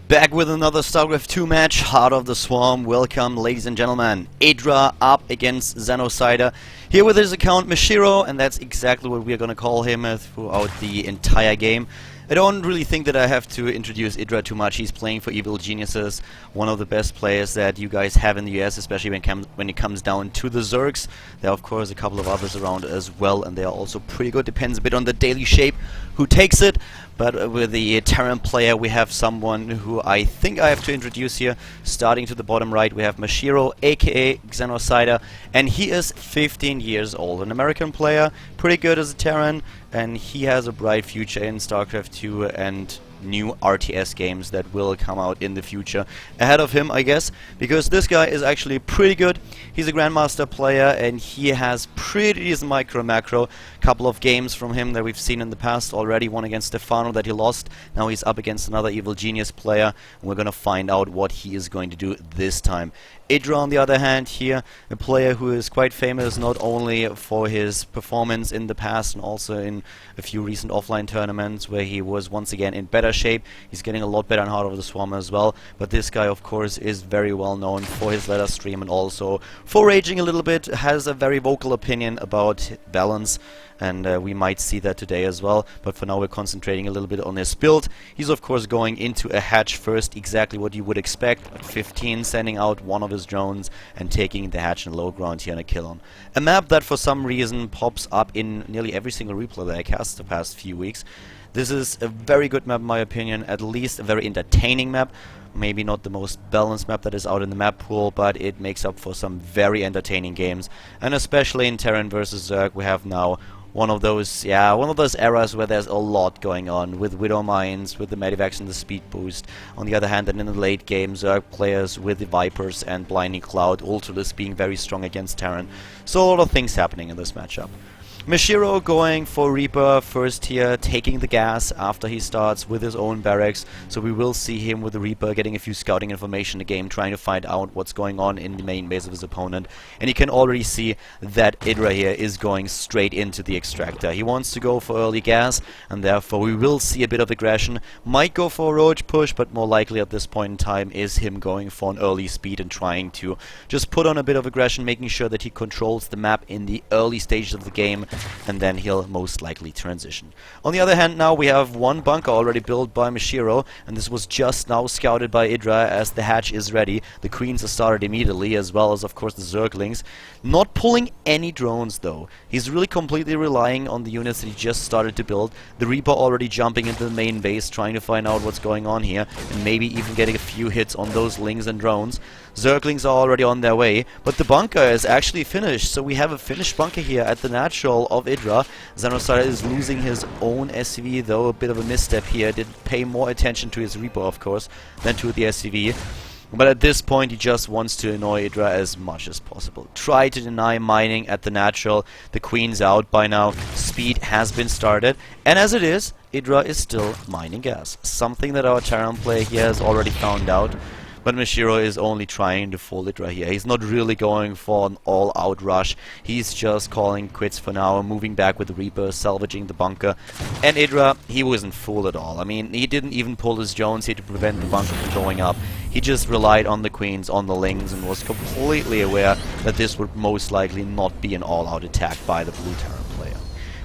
Back with another StarCraft 2 match, Heart of the Swarm. Welcome, ladies and gentlemen. Idra up against Xenocider. Here with his account Mashiro, and that's exactly what we're gonna call him throughout the entire game. I don't really think that I have to introduce Idra too much. He's playing for Evil Geniuses, one of the best players that you guys have in the US, especially when it comes down to the Zergs. There are of course a couple of others around as well, and they are also pretty good. Depends a bit on the daily shape who takes it. But with the Terran player, we have someone who I think I have to introduce here. Starting to the bottom right, we have Mashiro, aka Xenocider, and he is 15 years old. An American player, pretty good as a Terran, and he has a bright future in StarCraft 2 and new RTS games that will come out in the future ahead of him, I guess, because this guy is actually pretty good. He's a Grandmaster player and he has pretty decent micro-macro. Couple of games from him that we've seen in the past already, one against Stefano that he lost. Now he's up against another Evil Genius player, and we're gonna find out what he is going to do this time. Idra, on the other hand, here, a player who is quite famous not only for his performance in the past and also in a few recent offline tournaments where he was once again in better shape. He's getting a lot better in Heart of the Swarm as well, but this guy of course is very well known for his ladder stream and also for raging a little bit, has a very vocal opinion about balance, and we might see that today as well, but for now we're concentrating a little bit on his build. He's of course going into a hatch first, exactly what you would expect. At 15, sending out one of his drones and taking the hatch in low ground here and a kill on. A map that for some reason pops up in nearly every single replay that I cast the past few weeks. This is a very good map in my opinion, at least a very entertaining map. Maybe not the most balanced map that is out in the map pool, but it makes up for some very entertaining games. And especially in Terran versus Zerg, we have now one of those eras where there's a lot going on with Widow Mines, with the Medivacs and the speed boost. On the other hand, then in the late game, Zerg players with the Vipers and Blinding Cloud, Ultralis being very strong against Terran. So a lot of things happening in this matchup. Mashiro going for Reaper first here, taking the gas after he starts with his own barracks. So we will see him with the Reaper getting a few scouting information in the game, trying to find out what's going on in the main base of his opponent. And you can already see that Idra here is going straight into the extractor. He wants to go for early gas, and therefore we will see a bit of aggression. Might go for a roach push, but more likely at this point in time is him going for an early speed and trying to just put on a bit of aggression, making sure that he controls the map in the early stages of the game, and then he'll most likely transition. On the other hand, now we have one bunker already built by Mashiro, and this was just now scouted by Idra as the hatch is ready. The Queens are started immediately, as well as of course the Zerglings. Not pulling any drones though. He's really completely relying on the units that he just started to build. The Reaper already jumping into the main base, trying to find out what's going on here, and maybe even getting a few hits on those Lings and drones. Zerglings are already on their way, but the bunker is actually finished, so we have a finished bunker here at the natural of Idra. Xenocider is losing his own SCV though, a bit of a misstep here. Didn't pay more attention to his Reaper of course than to the SCV. But at this point he just wants to annoy Idra as much as possible. Try to deny mining at the natural. The Queen's out by now. Speed has been started. And as it is, Idra is still mining gas. Something that our Terran player here has already found out. But Mashiro is only trying to fool Idra here. He's not really going for an all-out rush. He's just calling quits for now, moving back with the Reaper, salvaging the bunker. And Idra, he wasn't fooled at all. I mean, he didn't even pull his Jones here to prevent the bunker from going up. He just relied on the Queens, on the Lings, and was completely aware that this would most likely not be an all-out attack by the blue Terran player.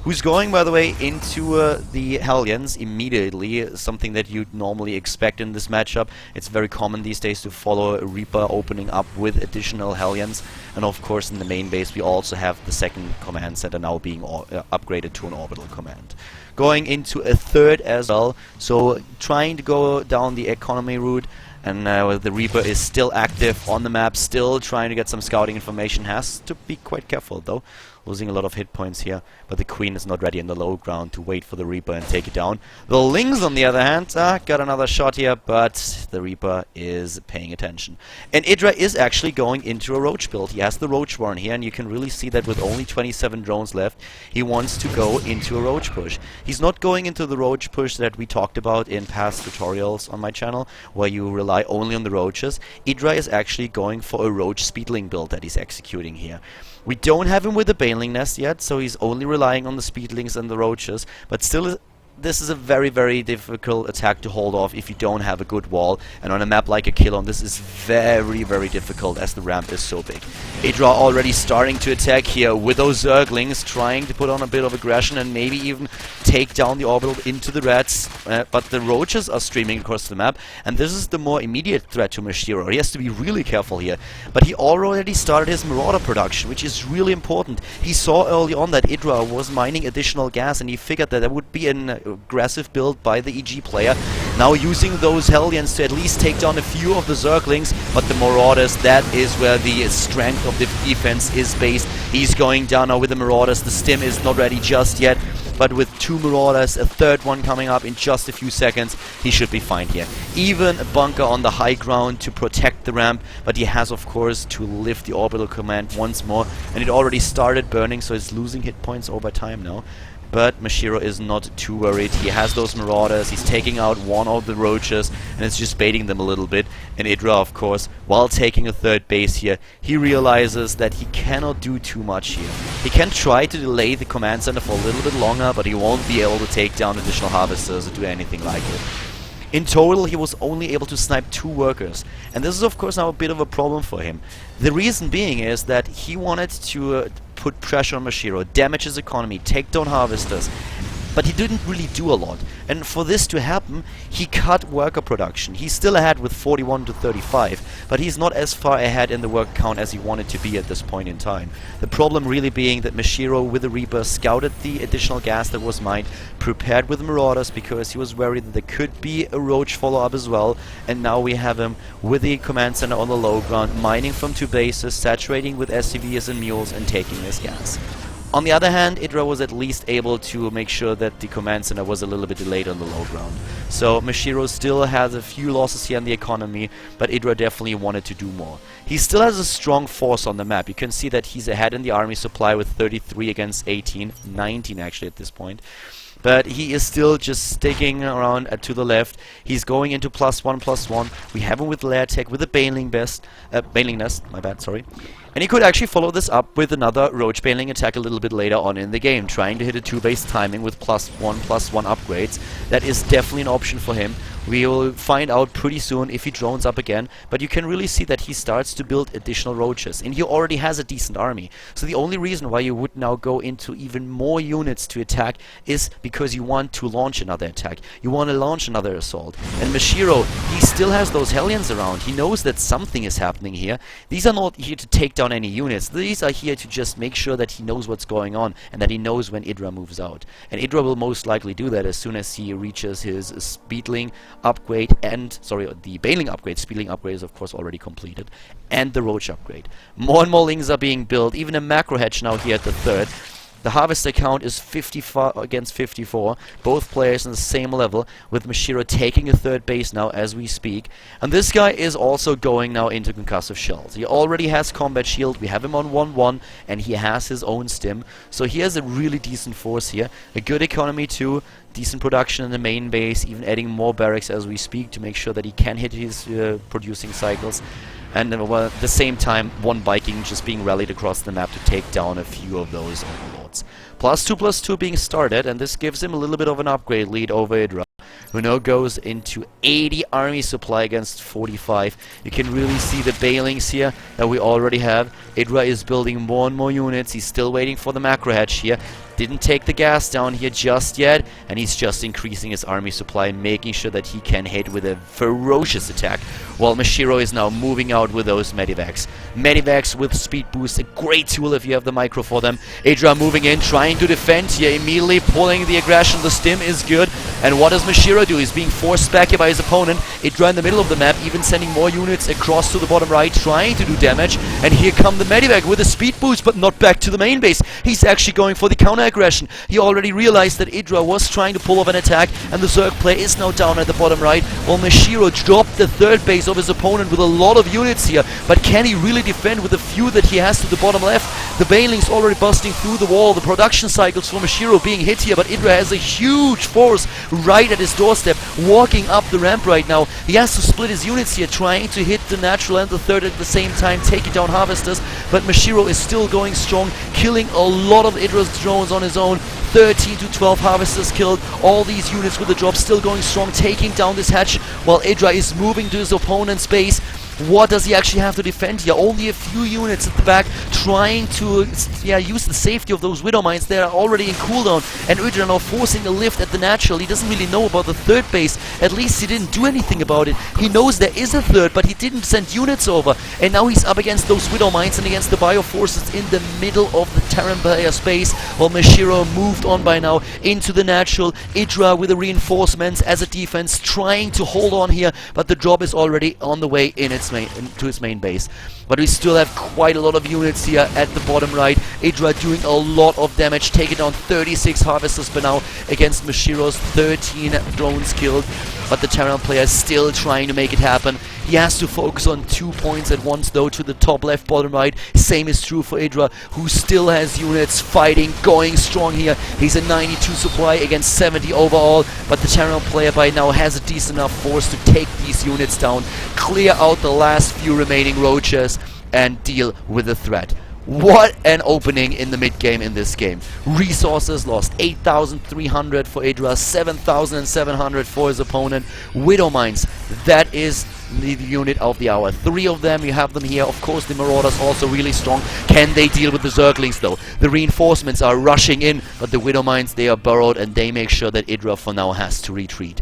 Who's going, by the way, into the Hellions immediately, something that you'd normally expect in this matchup. It's very common these days to follow a Reaper opening up with additional Hellions. And of course in the main base we also have the second command center now being upgraded to an orbital command. Going into a third as well, so trying to go down the economy route. And the Reaper is still active on the map, still trying to get some scouting information. Has to be quite careful though, losing a lot of hit points here. But the Queen is not ready in the low ground to wait for the Reaper and take it down. The Lings on the other hand, got another shot here, but the Reaper is paying attention. And Idra is actually going into a Roach build. He has the Roach Warren here, and you can really see that with only 27 drones left, he wants to go into a Roach push. He's not going into the Roach push that we talked about in past tutorials on my channel, where you rely only on the Roaches. Idra is actually going for a Roach Speedling build that he's executing here. We don't have him with the Baneling Nest yet, so he's only relying on the Speedlings and the Roaches, but still this is a very, very difficult attack to hold off if you don't have a good wall. And on a map like Akilon, this is very, very difficult as the ramp is so big. Idra already starting to attack here with those Zerglings, trying to put on a bit of aggression and maybe even take down the orbital into the rats. But the roaches are streaming across the map, and this is the more immediate threat to Mashiro. He has to be really careful here. But he already started his Marauder production, which is really important. He saw early on that Idra was mining additional gas, and he figured that there would be an aggressive build by the EG player. Now using those Hellions to at least take down a few of the Zerglings, but the Marauders, that is where the strength of the defense is based. He's going down now with the Marauders. The stim is not ready just yet, but with 2 Marauders, a third one coming up in just a few seconds, he should be fine here. Even a bunker on the high ground to protect the ramp, but he has of course to lift the orbital command once more, and it already started burning, so he's losing hit points over time now. But Mashiro is not too worried. He has those Marauders, he's taking out one of the roaches, and it's just baiting them a little bit. And Idra, of course, while taking a third base here, he realizes that he cannot do too much here. He can try to delay the command center for a little bit longer, but he won't be able to take down additional harvesters or do anything like it. In total, he was only able to snipe 2 workers, and this is of course now a bit of a problem for him. The reason being is that he wanted to put pressure on Mashiro, damage his economy, take down harvesters, but he didn't really do a lot. And for this to happen, he cut worker production. He's still ahead with 41 to 35, but he's not as far ahead in the work count as he wanted to be at this point in time. The problem really being that Mashiro with the Reaper scouted the additional gas that was mined, prepared with Marauders because he was worried that there could be a roach follow-up as well, and now we have him with the command center on the low ground, mining from 2 bases, saturating with SCVs and mules, and taking his gas. On the other hand, Idra was at least able to make sure that the command center was a little bit delayed on the low ground. So Mashiro still has a few losses here in the economy, but Idra definitely wanted to do more. He still has a strong force on the map. You can see that he's ahead in the army supply with 33 against 18, 19 actually at this point. But he is still just sticking around to the left. He's going into +1/+1. We have him with Lair Tech, with a Baneling Nest, my bad, sorry. And he could actually follow this up with another Roach Baneling attack a little bit later on in the game, trying to hit a 2-base timing with +1/+1 upgrades. That is definitely an option for him. We will find out pretty soon if he drones up again, but you can really see that he starts to build additional roaches, and he already has a decent army. So the only reason why you would now go into even more units to attack is because you want to launch another attack. You want to launch another assault. And Mashiro, he still has those Hellions around. He knows that something is happening here. These are not here to take down any units. These are here to just make sure that he knows what's going on and that he knows when Idra moves out. And Idra will most likely do that as soon as he reaches his Speedling upgrade and, sorry, the Baneling upgrade. Speedling upgrade is of course already completed. And the Roach upgrade. More and more Lings are being built. Even a Macro Hedge now here at the 3rd. The harvester count is 54 against 54, both players on the same level, with Mashiro taking a 3rd base now as we speak. And this guy is also going now into concussive shells. He already has combat shield, we have him on 1-1, and he has his own stim. So he has a really decent force here, a good economy too, decent production in the main base, even adding more barracks as we speak to make sure that he can hit his producing cycles. And at the same time, 1 Viking just being rallied across the map to take down a few of those overlords. +2/+2 being started, and this gives him a little bit of an upgrade lead over Idra, who now goes into 80 army supply against 45. You can really see the Balings here that we already have. Idra is building more and more units. He's still waiting for the Macro Hedge here. Didn't take the gas down here just yet, and he's just increasing his army supply, making sure that he can hit with a ferocious attack, while Mashiro is now moving out with those Medivacs. Medivacs with speed boost, a great tool if you have the micro for them. Idra moving in, trying to defend here, immediately pulling the aggression. The stim is good, and what does Mashiro do? He's being forced back here by his opponent. Idra in the middle of the map, even sending more units across to the bottom right, trying to do damage, and here come the Medivac with a speed boost, but not back to the main base. He's actually going for the counter aggression. He already realized that Idra was trying to pull off an attack, and the Zerg player is now down at the bottom right, while Mashiro dropped the 3rd base of his opponent with a lot of units here. But can he really defend with the few that he has to the bottom left? The Banelings already busting through the wall. The production cycles for Mashiro being hit here, but Idra has a huge force right at his doorstep, walking up the ramp right now. He has to split his units here, trying to hit the natural and the third at the same time, taking down harvesters, but Mashiro is still going strong, killing a lot of Idra's drones on his own. 13 to 12 harvesters killed. All these units with the drop still going strong, taking down this hatch while Idra is moving to his opponent's base. What does he actually have to defend here? Only a few units at the back trying to use the safety of those Widow Mines. They are already in cooldown, and Idra now forcing a lift at the natural. He doesn't really know about the third base. At least he didn't do anything about it. He knows there is a third, but he didn't send units over. And now he's up against those Widow Mines and against the Bioforces in the middle of the Terran player space, while Mashiro moved on by now into the natural. Idra with the reinforcements as a defense, trying to hold on here, but the drop is already on the way in to its main base. But we still have quite a lot of units here at the bottom right. Idra doing a lot of damage, taking down 36 harvesters by now against Mashiro's 13 drones killed. But the Terran player is still trying to make it happen. He has to focus on 2 points at once though, to the top left, bottom right. Same is true for Idra, who still has units fighting, going strong here. He's a 92 supply against 70 overall, but the Terran player by now has a decent enough force to take these units down, clear out the last few remaining roaches, and deal with the threat. What an opening in the mid-game in this game. Resources lost, 8,300 for Idra, 7,700 for his opponent. Widow Mines, that is the unit of the hour. 3 of them, you have them here. Of course, the Marauders also really strong. Can they deal with the Zerglings though? The reinforcements are rushing in, but the Widow Mines, they are burrowed, and they make sure that Idra for now has to retreat.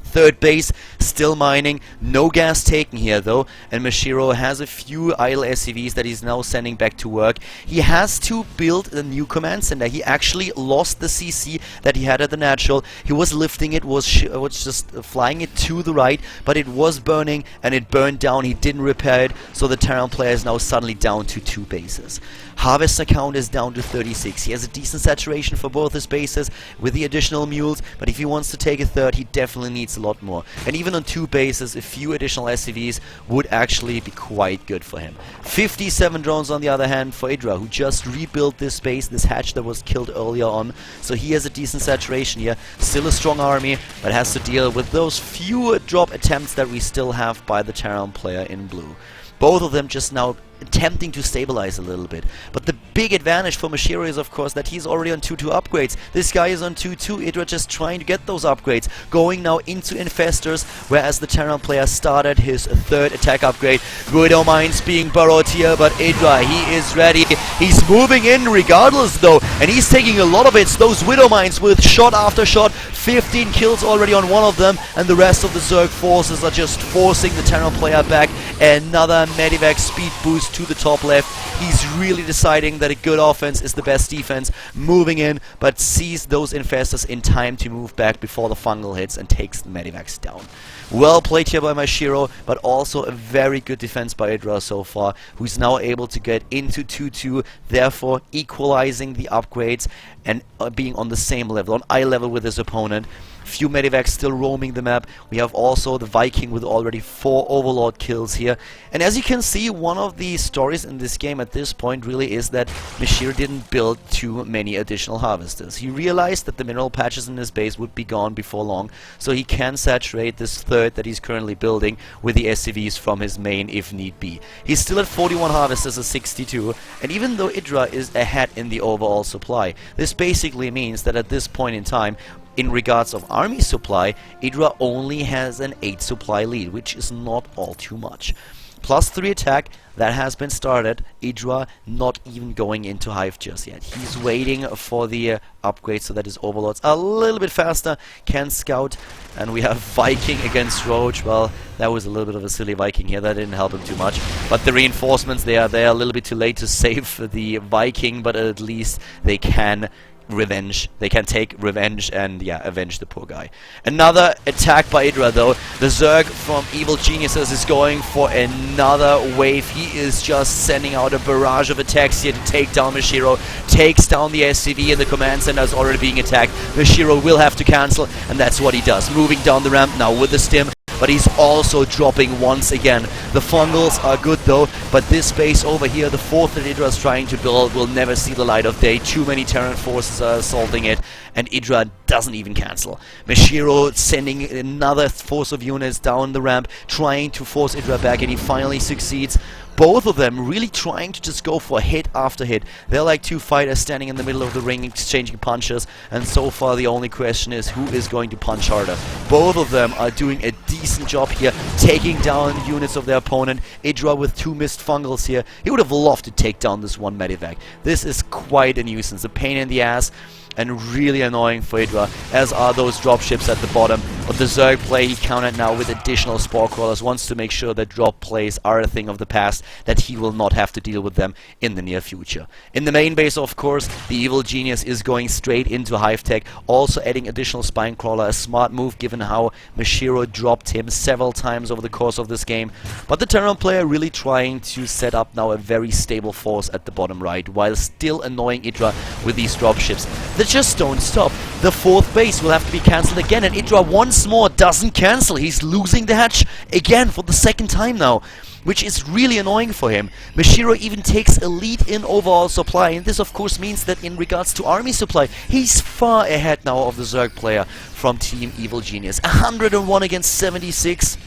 Third base, still mining, no gas taken here though, and Mashiro has a few idle SCVs that he's now sending back to work. He has to build a new command center. He actually lost the CC that he had at the natural. He was lifting it, was just flying it to the right, but it was burning and it burned down. He didn't repair it, so the Terran player is now suddenly down to 2 bases. Harvester count is down to 36. He has a decent saturation for both his bases with the additional mules, but if he wants to take a third, he definitely needs a lot more. And even on 2 bases, a few additional SCVs would actually be quite good for him. 57 drones on the other hand for Idra, who just rebuilt this base, this hatch that was killed earlier on. So he has a decent saturation here. Still a strong army, but has to deal with those few drop attempts that we still have by the Terran player in blue. Both of them just now attempting to stabilize a little bit. But the big advantage for Mashiro is, of course, that he's already on 2-2 upgrades. This guy is on 2-2. Idra just trying to get those upgrades. Going now into Infestors, whereas the Terran player started his 3rd attack upgrade. Widow Mines being burrowed here, but Idra, he is ready. He's moving in regardless, though, and he's taking a lot of hits. Those Widow Mines with shot after shot. 15 kills already on one of them, and the rest of the Zerg forces are just forcing the Terran player back. Another Medivac speed boost to the top left. He's really deciding that a good offense is the best defense, moving in, but sees those Infestors in time to move back before the fungal hits and takes the Medivacs down. Well played here by Mashiro, but also a very good defense by Idra so far, who's now able to get into 2-2, therefore equalizing the upgrades and being on the same level, on eye level with his opponent. Few Medivacs still roaming the map. We have also the Viking with already 4 Overlord kills here. And as you can see, one of the stories in this game at this point really is that Mashiro didn't build too many additional harvesters. He realized that the mineral patches in his base would be gone before long, so he can saturate this 3rd that he's currently building with the SCVs from his main if need be. He's still at 41 harvesters at 62, and even though Idra is ahead in the overall supply, this basically means that at this point in time, in regards of army supply, Idra only has an 8 supply lead, which is not all too much. +3 attack, that has been started. Idra not even going into Hive just yet. He's waiting for the upgrade so that his overlords are a little bit faster, can scout, and we have Viking against Roach. Well, that was a little bit of a silly Viking here, that didn't help him too much. But the reinforcements, they are there a little bit too late to save the Viking, but at least they can take revenge and avenge the poor guy. Another attack by Idra though. The Zerg from Evil Geniuses is going for another wave. He is just sending out a barrage of attacks here to take down Mashiro. Takes down the SCV, and the command center is already being attacked. Mashiro will have to cancel, and that's what he does. Moving down the ramp now with the stim. but he's also dropping once again. The fungals are good though, but this base over here, the fourth that Idra is trying to build, will never see the light of day. Too many Terran forces are assaulting it, and Idra doesn't even cancel. Mashiro sending another force of units down the ramp, trying to force Idra back, and he finally succeeds. Both of them really trying to just go for hit after hit. They're like two fighters standing in the middle of the ring exchanging punches, and so far the only question is who is going to punch harder. Both of them are doing a decent job here, taking down units of their opponent. Idra with 2 missed fungals here. He would have loved to take down this one medivac. This is quite a nuisance, a pain in the ass, and really annoying for Idra, as are those dropships at the bottom. But the Zerg play he countered now with additional spore crawlers, wants to make sure that drop plays are a thing of the past, that he will not have to deal with them in the near future. In the main base, of course, the evil genius is going straight into hive tech, also adding additional spine crawler, a smart move given how Mashiro dropped him several times over the course of this game. But the Terran player really trying to set up now a very stable force at the bottom right, while still annoying Idra with these dropships. They just don't stop. The fourth base will have to be cancelled again, and Idra once more doesn't cancel. He's losing the hatch again for the second time now, which is really annoying for him. Mashiro even takes a lead in overall supply, and this of course means that in regards to army supply, he's far ahead now of the Zerg player from Team Evil Genius. 101 against 76.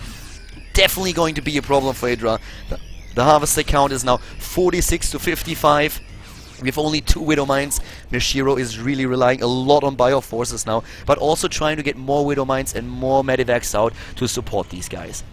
Definitely going to be a problem for Idra. The harvester count is now 46 to 55. We have only 2 Widow Mines. Mashiro is really relying a lot on Bioforces now, but also trying to get more Widow Mines and more Medivacs out to support these guys.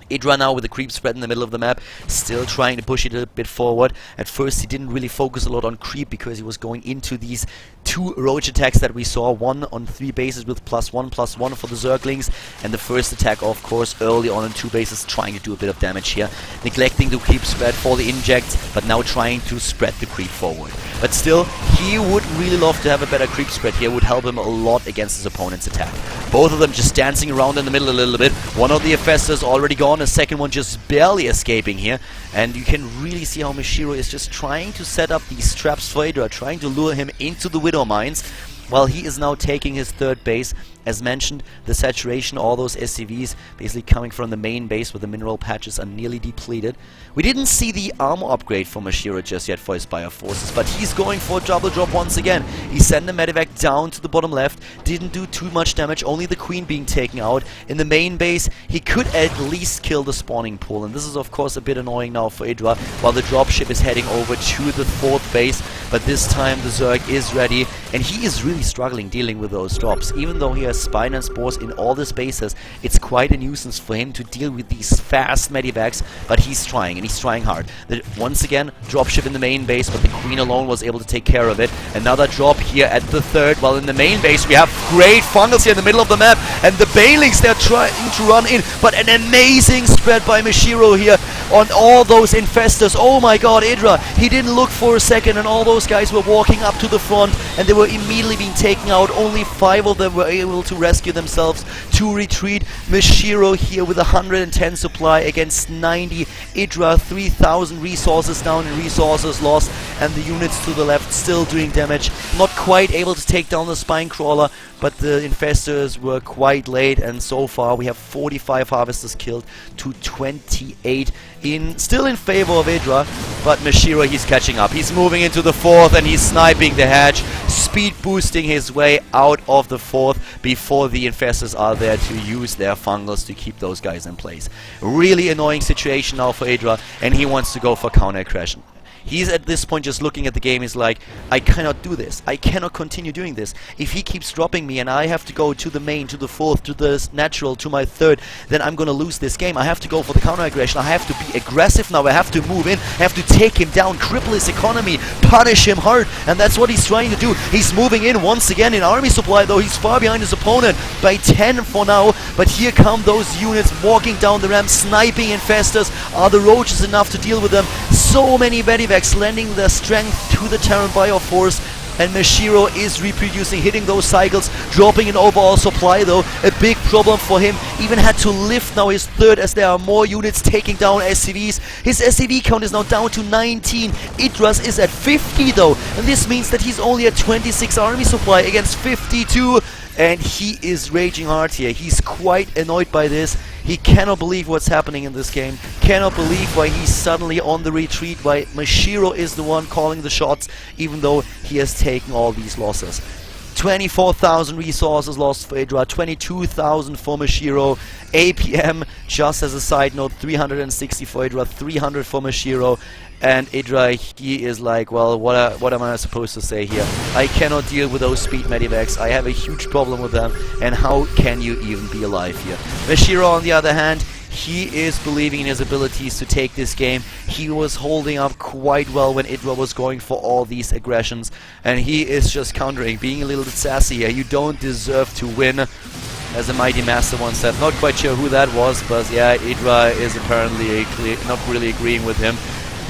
Idra now with the creep spread in the middle of the map, still trying to push it a bit forward. At first he didn't really focus a lot on creep because he was going into these 2 roach attacks that we saw, one on 3 bases with +1/+1 for the Zerglings, and the first attack of course early on 2 bases, trying to do a bit of damage here, neglecting the creep spread for the inject, but now trying to spread the creep forward. But still, he would really love to have a better creep spread here, would help him a lot against his opponent's attack. Both of them just dancing around in the middle a little bit. One of the infestors already gone, a second one just barely escaping here, and you can really see how Mashiro is just trying to set up these traps for Idra, trying to lure him into the Widow Mines, while he is now taking his third base. As mentioned, the saturation, all those SCVs basically coming from the main base where the mineral patches are nearly depleted. We didn't see the armor upgrade for Mashiro just yet for his Bioforces, but he's going for a double drop once again. He sent the medivac down to the bottom left, didn't do too much damage, only the queen being taken out. In the main base, he could at least kill the spawning pool, and this is of course a bit annoying now for Idra, while the dropship is heading over to the 4th base, but this time the Zerg is ready, and he is really struggling dealing with those drops. Even though he has spine and spores in all the spaces, it's quite a nuisance for him to deal with these fast medivacs, but he's trying, and he's trying hard. Once again, dropship in the main base, but the queen alone was able to take care of it. Another drop here at the 3rd, while in the main base we have great fungals here in the middle of the map, and the Banelings, they're trying to run in, but an amazing spread by Mashiro here on all those infestors. Oh my god, Idra, he didn't look for a second, and all those guys were walking up to the front, and they were immediately being taken out. Only 5 of them were able to rescue themselves to retreat. Mashiro here with 110 supply against 90. Idra 3,000 resources down and resources lost, and the units to the left still doing damage. Not quite able to take down the spine crawler, but the infestors were quite late, and so far we have 45 harvesters killed to 28 still in favor of Idra, but Mashiro, he's catching up. He's moving into the 4th, and he's sniping the hatch, speed boosting his way out of the 4th before the infestors are there to use their fungals to keep those guys in place. Really annoying situation now for Idra, and he wants to go for counter aggression. He's at this point just looking at the game. He's like, I cannot do this. I cannot continue doing this. If he keeps dropping me and I have to go to the main, to the 4th, to the natural, to my 3rd, then I'm gonna lose this game. I have to go for the counter aggression. I have to be aggressive now. I have to move in. I have to take him down, cripple his economy, punish him hard, and that's what he's trying to do. He's moving in once again in army supply, though he's far behind his opponent by 10 for now, but here come those units walking down the ramp, sniping infestors. Are the roaches enough to deal with them? So many medivacs lending their strength to the Terran Bioforce, and Mashiro is reproducing, hitting those cycles, dropping an overall supply though. A big problem for him. Even had to lift now his 3rd as there are more units taking down SCVs. His SCV count is now down to 19. Idra's is at 50 though, and this means that he's only at 26 army supply against 52. and he is raging hard here. He's quite annoyed by this. He cannot believe what's happening in this game. Cannot believe why he's suddenly on the retreat, why Mashiro is the one calling the shots, even though he has taken all these losses. 24,000 resources lost for Idra, 22,000 for Mashiro. APM, just as a side note, 360 for Idra, 300 for Mashiro. And Idra, he is like, well, what am I supposed to say here? I cannot deal with those speed medivacs. I have a huge problem with them. And how can you even be alive here? Mashiro, on the other hand, he is believing in his abilities to take this game. He was holding up quite well when Idra was going for all these aggressions. And he is just countering, being a little bit sassy here. You don't deserve to win, as a Mighty Master once said. Not quite sure who that was, but yeah, Idra is apparently not really agreeing with him.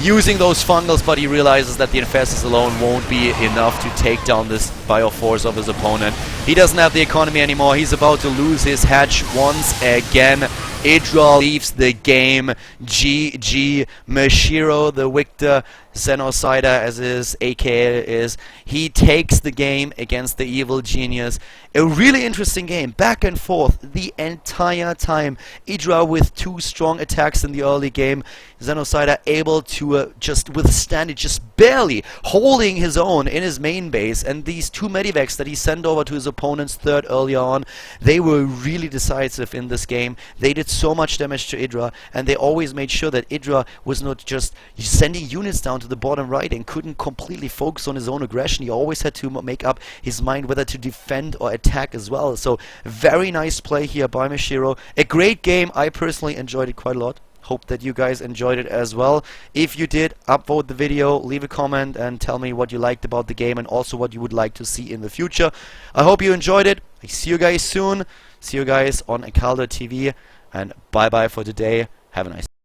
Using those fungals, but he realizes that the Infestus alone won't be enough to take down this bioforce of his opponent. He doesn't have the economy anymore. He's about to lose his hatch once again. Idra leaves the game. GG. Mashiro, the victor, Xenocider, as his AKA is, he takes the game against the evil genius. A really interesting game, back and forth the entire time. Idra with 2 strong attacks in the early game. Xenocider able to just withstand it, just barely holding his own in his main base. And these 2 medivacs that he sent over to his opponent's third earlier on, they were really decisive in this game. They did so much damage to Idra, and they always made sure that Idra was not just sending units down to the bottom right and couldn't completely focus on his own aggression. He always had to make up his mind whether to defend or attack as well. So very nice play here by Mashiro. A great game. I personally enjoyed it quite a lot. Hope that you guys enjoyed it as well. If you did, upvote the video, leave a comment and tell me what you liked about the game and also what you would like to see in the future. I hope you enjoyed it. I see you guys soon. See you guys on Khaldor TV, and bye bye for today. Have a nice day.